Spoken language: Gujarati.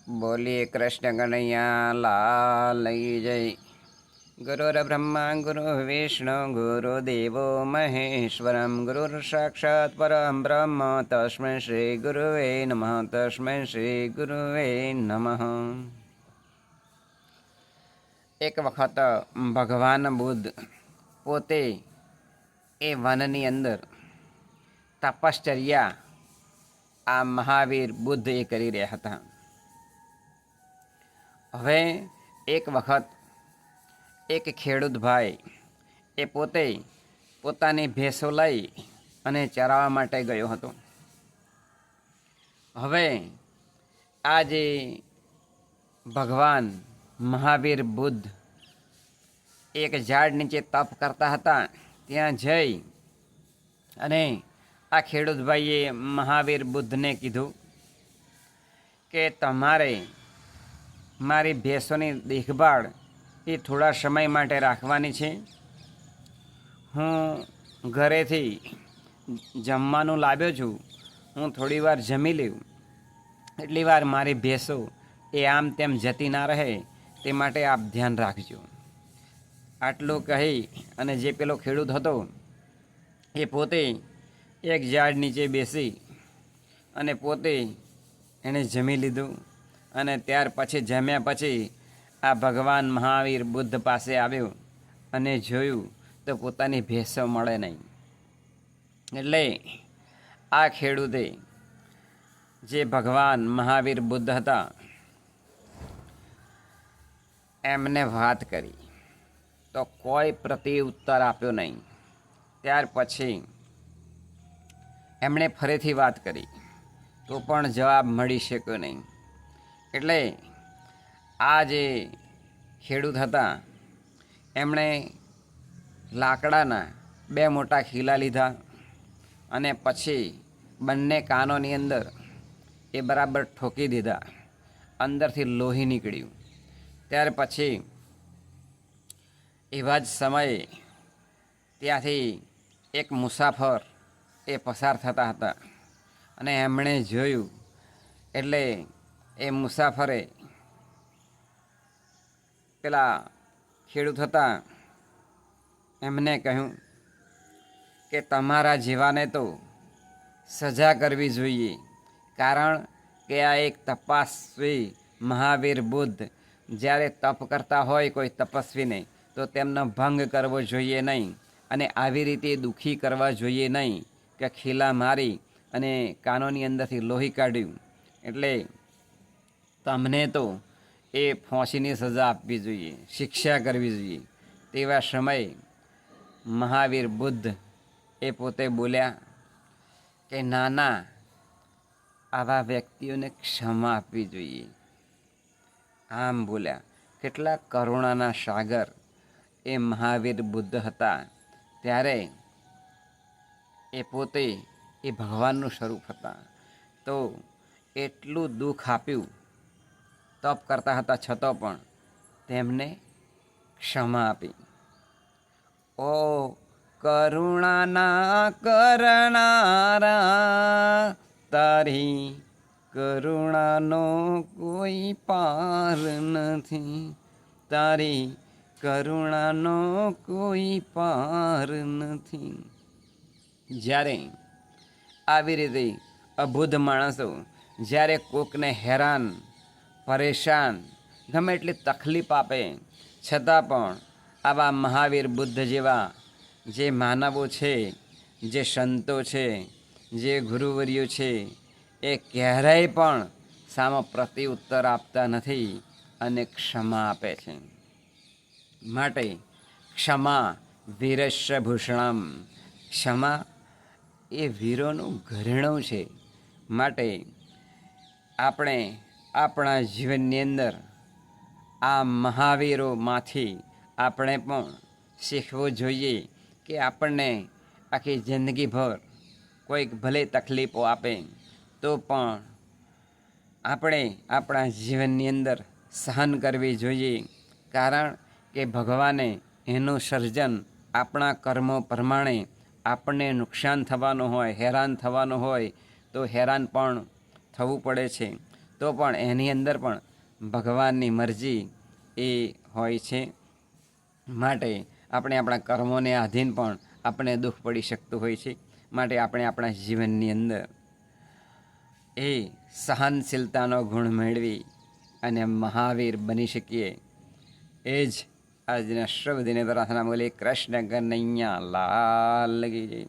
बोलिए कृष्ण कन्हैया लाल की जय। गुरुर् ब्रह्मा गुरु विष्णु गुरुदेवो महेश्वरम गुरुर् साक्षात् परम ब्रह्म तस्मै श्री गुरुवे नमः तस्मै श्री गुरुवे नमः। एक वखत भगवान बुद्ध पोते ए वननी अंदर तपश्चर्या आ महावीर बुद्ध ए करी रह्या हता। હવે એક વખત એક ખેડૂત ભાઈ એ પોતે પોતાની ભેંસો લઈ અને ચરાવવા માટે ગયો હતો। હવે આ જે ભગવાન મહાવીર બુદ્ધ એક ઝાડ નીચે તપ કરતા હતા, ત્યાં જઈ અને આ ખેડૂત ભાઈએ મહાવીર બુદ્ધને કીધું કે તમારે મારી ભેંસોની દેખભાળ એ થોડા સમય માટે રાખવાની છે। હું ઘરેથી જમવાનું લાવ્યો છું, હું થોડી વાર જમી લઉં, એટલી વાર મારી ભેંસો એ આમ તેમ જતી ના રહે તે માટે આપ ધ્યાન રાખજો। આટલું કહી અને જે પેલો ખેડૂત હતો એ પોતે એક ઝાડ નીચે બેસી અને પોતે એણે જમી લીધું અને ત્યાર પછી જમ્યા પછી આ ભગવાન મહાવીર બુદ્ધ પાસે આવ્યો અને જોયું તો પોતાની ભેંસો મળે નહીં। એટલે આ ખેડૂતે જે ભગવાન મહાવીર બુદ્ધ હતા એમને વાત કરી તો કોઈ પ્રત્યુત્તર આપ્યો નહીં। ત્યાર પછી એમણે ફરીથી વાત કરી તો પણ જવાબ મળી શક્યો નહીં। એટલે આ જે ખેડૂત હતા એમણે લાકડાના 2 મોટા ખીલા લીધા અને પછી બંને કાનોની અંદર એ બરાબર ઠોકી દીધા, અંદરથી લોહી નીકળ્યું। ત્યાર પછી એવા જ સમયે ત્યાંથી એક મુસાફર એ પસાર થતા હતા અને એમણે જોયું એટલે એ મુસાફરે પેલા ખેડૂત હતા એમને કહ્યું કે તમારા જેવાને તો સજા કરવી જોઈએ, કારણ કે આ એક તપસ્વી મહાવીર બુદ્ધ જ્યારે તપ કરતા હોય કોઈ તપસ્વીને તો તેમનો ભંગ કરવો જોઈએ નહીં અને આવી રીતે દુઃખી કરવા જોઈએ નહીં કે ખીલા મારી અને કાનોની અંદરથી લોહી કાઢ્યું। એટલે તમને તો એ ફાંસીની સજા આપવી જોઈએ, શિક્ષા કરવી જોઈએ। તેવા સમયે મહાવીર બુદ્ધ એ પોતે બોલ્યા કે ના, આવા વ્યક્તિઓને ક્ષમા આપવી જોઈએ। આમ બોલ્યા। કેટલા કરુણાના સાગર એ મહાવીર બુદ્ધ હતા। ત્યારે એ પોતે એ ભગવાનનું સ્વરૂપ હતા, તો એટલું દુઃખ આપ્યું, તપ કરતા હતા છતાં પણ તેમને ક્ષમા આપી। ઓ કરુણાના કરનારા, તારી કરુણાનો કોઈ પાર નથી, તારી કરુણાનો કોઈ પાર નથી। જ્યારે આવી રીતે અબુદ્ધ માણસો જ્યારે કોકને હેરાન પરેશાન ગમે એટલી તકલીફ આપે છતાં પણ આવા મહાવીર બુદ્ધ જેવા જે માનવો છે, જે સંતો છે, જે ગુરુવર્યો છે, એ ક્યારેય પણ સામો પ્રત્યુત્તર આપતા નથી અને ક્ષમા આપે છે। માટે ક્ષમા વીરસ્ય ભૂષણમ, ક્ષમા એ વીરોનું ઘરેણું છે। માટે આપણે આપણા જીવનની અંદર આ મહાવીરોમાંથી આપણે પણ શીખવું જોઈએ કે આપણને આખી જિંદગીભર કોઈક ભલે તકલીફો આપે તો પણ આપણે આપણા જીવનની અંદર સહન કરવી જોઈએ, કારણ કે ભગવાને એનું સર્જન આપણા કર્મો પ્રમાણે આપણને નુકસાન થવાનું હોય, હેરાન થવાનું હોય તો હેરાન પણ થવું પડે છે। તો તો પણ એની અંદર પણ ભગવાનની મરજી એ હોય છે. માટે આપણે આપણા કર્મોને આધીન પણ આપણે દુઃખ પડી શકતું હોય છે. માટે આપણે આપણા જીવનની અંદર એ સહનશીલતાનો ગુણ મેળવી અને મહાવીર બની શકીએ. એ જ આજના શ્રવદીને પ્રાર્થના બોલી. કૃષ્ણ કનૈયા લાલ કી જય.